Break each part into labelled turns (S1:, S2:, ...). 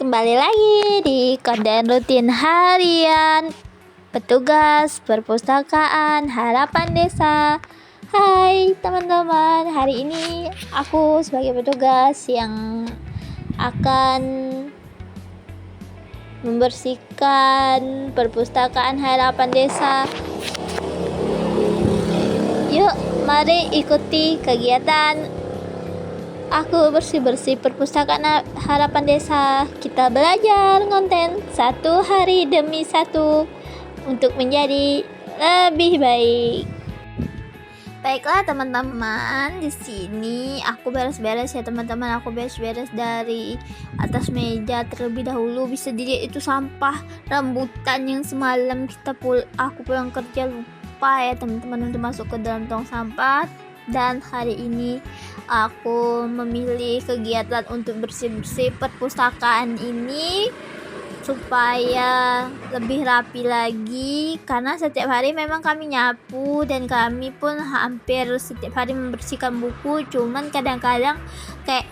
S1: kembali lagi di konten rutin harian petugas perpustakaan harapan desa. Hai teman-teman, hari ini aku sebagai petugas yang akan membersihkan perpustakaan harapan desa. Yuk, mari ikuti kegiatan aku bersih-bersih perpustakaan harapan desa. Kita belajar konten satu hari demi satu untuk menjadi lebih baik. Baiklah teman-teman, di sini aku beres-beres ya teman-teman. Aku beres-beres dari atas meja terlebih dahulu. Bisa dilihat itu sampah rambutan yang semalam aku pulang kerja lupa ya teman-teman untuk masuk ke dalam tong sampah. Dan hari ini aku memilih kegiatan untuk bersih-bersih perpustakaan ini supaya lebih rapi lagi, karena setiap hari memang kami nyapu dan kami pun hampir setiap hari membersihkan buku. Cuman kadang-kadang kayak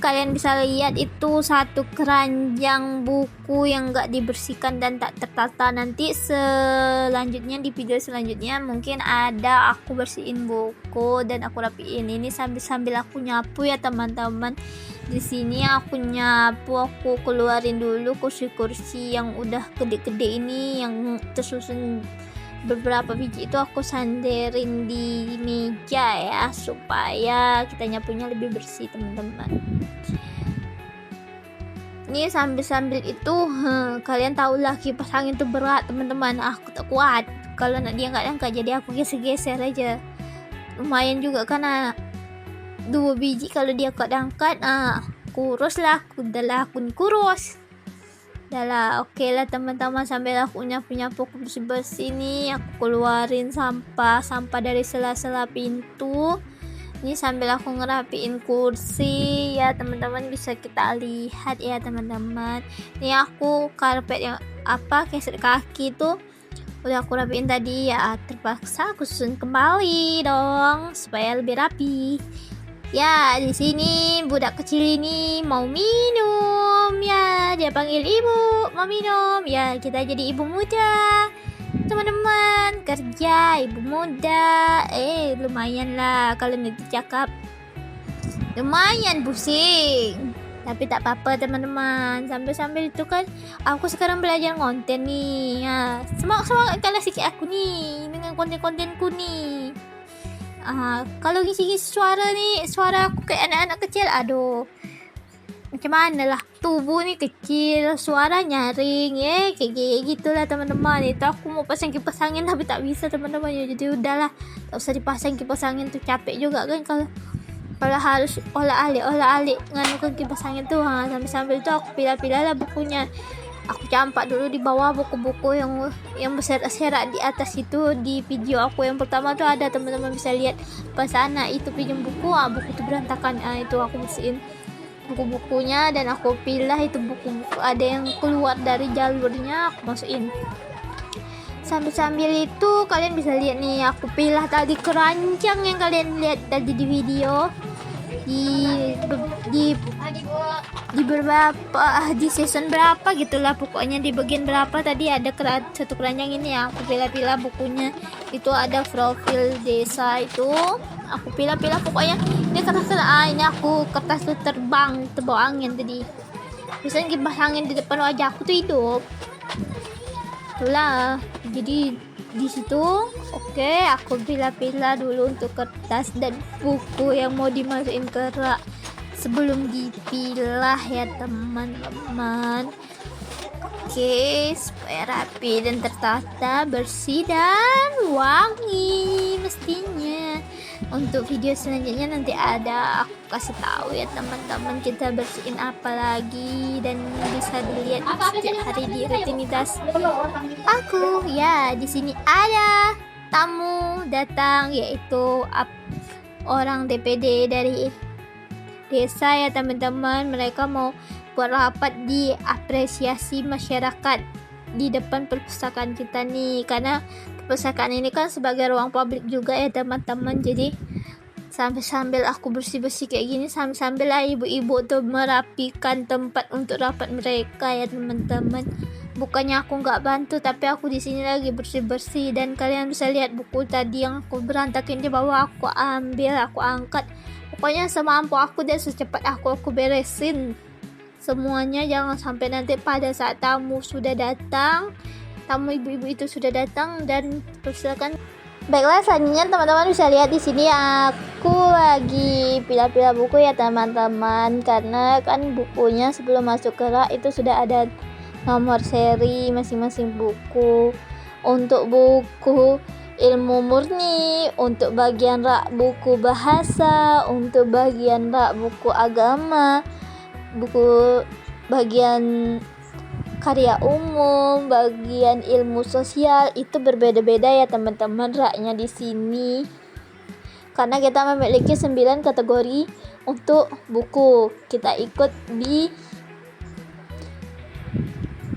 S1: kalian bisa lihat itu satu keranjang buku yang gak dibersihkan dan tak tertata. Nanti selanjutnya di video selanjutnya mungkin ada aku bersihin buku dan aku rapiin ini sambil aku nyapu ya teman-teman. Di sini aku nyapu, aku keluarin dulu kursi-kursi yang udah gede-gede ini yang tersusun beberapa biji, itu aku sandarin di meja ya supaya kita nyapunya lebih bersih teman-teman. Ini sambil itu kalian tahu lah kipas angin itu berat teman-teman. Aku tak kuat kalau nak diangkat-angkat, jadi aku geser-geser aja. Lumayan juga karena 2 biji kalau dia angkat kurus lah, aku kurus. Dah oke lah teman-teman, sambil aku nyapu bersih-bersih nih, aku keluarin sampah dari sela-sela pintu. Ini sambil aku ngerapiin kursi ya teman-teman, bisa kita lihat ya teman-teman. Ini aku karpet yang keset kaki tuh udah aku rapiin tadi ya, terpaksa aku susun kembali dong supaya lebih rapi. Ya, di sini budak kecil ini mau minum ya, dia panggil ibu mau minum ya. Kita jadi ibu muda teman-teman, kerja ibu muda lumayan lah kalau nanti cakap, lumayan pusing, tapi tak apa-apa teman-teman. Sambil itu kan aku sekarang belajar konten nih ya. Semangat kalian sikit aku nih dengan konten-kontenku nih. Kalau ngisi-ngisi suara aku kayak anak-anak kecil, aduh macam mana lah, tubuh nih kecil, suara nyaring kayak gitulah teman-teman. Itu aku mau pasang kipas angin tapi tak bisa teman-teman ya, jadi udahlah tak usah dipasang kipas angin tuh, capek juga kan kalau harus olah-alik nganukan kipas angin tuh. Sambil itu aku pilih-pilih lah bukunya. Aku campak dulu di bawah buku-buku yang berserak-serak di atas itu. Di video aku yang pertama tuh ada, teman-teman bisa lihat pas anak itu pinjam buku itu berantakan. Itu aku bersihin buku-bukunya dan aku pilih itu buku-buku ada yang keluar dari jalurnya, aku masukin. Sambil itu kalian bisa lihat nih, aku pilih tadi keranjang yang kalian lihat tadi di video. Di beberapa di season berapa gitulah, pokoknya di bagian berapa tadi ada satu keranjang ini ya, aku pilih-pilih bukunya. Itu ada profil desa, itu aku pilih-pilih pokoknya. Ini kertas tuh terbang terbawa angin tadi, biasanya kipas angin di depan wajah aku tuh hidup. Itulah jadi di situ. Oke, aku pilih-pilih dulu untuk kertas dan buku yang mau dimasukin ke rak sebelum dipilah ya teman-teman. Oke, supaya rapi dan tertata, bersih dan wangi mestinya. Untuk video selanjutnya nanti ada aku kasih tahu ya teman-teman, kita bersihin apa lagi dan bisa dilihat setiap hari di rutinitas aku ya. Di sini ada tamu datang, yaitu orang DPD dari desa ya teman-teman. Mereka mau buat rapat di apresiasi masyarakat di depan perpustakaan kita nih, karena perpustakaan ini kan sebagai ruang publik juga ya teman-teman. Jadi sambil aku bersih-bersih kayak gini, sambil lah ibu-ibu tuh merapikan tempat untuk rapat mereka ya teman-teman. Bukannya aku nggak bantu, tapi aku di sini lagi bersih-bersih, dan kalian bisa lihat buku tadi yang aku berantakin di bawah, aku ambil, aku angkat. Pokoknya semampu aku dan secepat aku beresin semuanya, jangan sampai nanti pada saat tamu ibu-ibu itu sudah datang dan persilakan. Baiklah, selanjutnya teman-teman bisa lihat di sini aku lagi pilah-pilah buku ya teman-teman, karena kan bukunya sebelum masuk ke rak itu sudah ada nomor seri masing-masing buku. Untuk buku ilmu murni, untuk bagian rak buku bahasa, untuk bagian rak buku agama, buku bagian karya umum, bagian ilmu sosial, itu berbeda-beda ya teman-teman raknya di sini. Karena kita memiliki 9 kategori untuk buku. Kita ikut di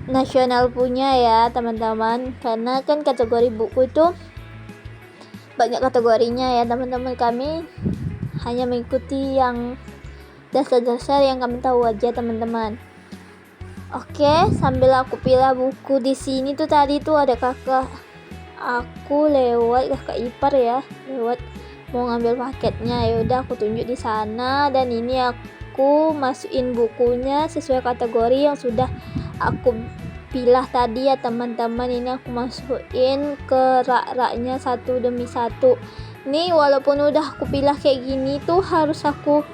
S1: nasional punya ya teman-teman. Karena kan kategori buku itu banyak kategorinya ya teman-teman. Kami hanya mengikuti yang dasar-dasar yang kami tahu aja teman-teman. Oke, sambil aku pilih buku di sini tuh tadi tuh ada kakak aku lewat, kakak ipar ya, lewat mau ngambil paketnya. Ya udah aku tunjuk di sana, dan ini aku masukin bukunya sesuai kategori yang sudah aku pilih tadi ya teman-teman. Ini aku masukin ke rak-raknya satu demi satu. Nih walaupun udah aku pilih kayak gini tuh harus aku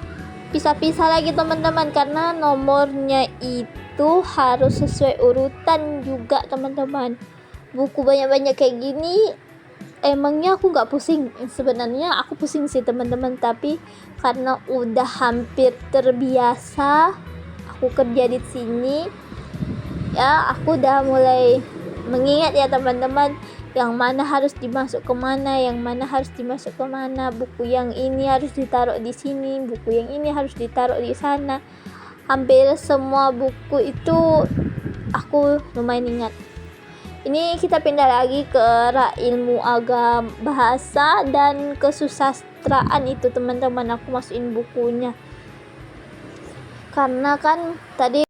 S1: pisah-pisah lagi teman-teman, karena nomornya itu harus sesuai urutan juga teman-teman. Buku banyak-banyak kayak gini emangnya aku nggak pusing? Sebenarnya aku pusing sih teman-teman, tapi karena udah hampir terbiasa aku kerja di sini ya, aku udah mulai mengingat ya teman-teman, yang mana harus dimasuk kemana, yang mana harus dimasuk kemana. Buku yang ini harus ditaruh di sini, buku yang ini harus ditaruh di sana. Hampir semua buku itu aku lumayan ingat. Ini kita pindah lagi ke ilmu agama, bahasa, dan kesusastraan itu teman-teman. Aku masukin bukunya karena kan tadi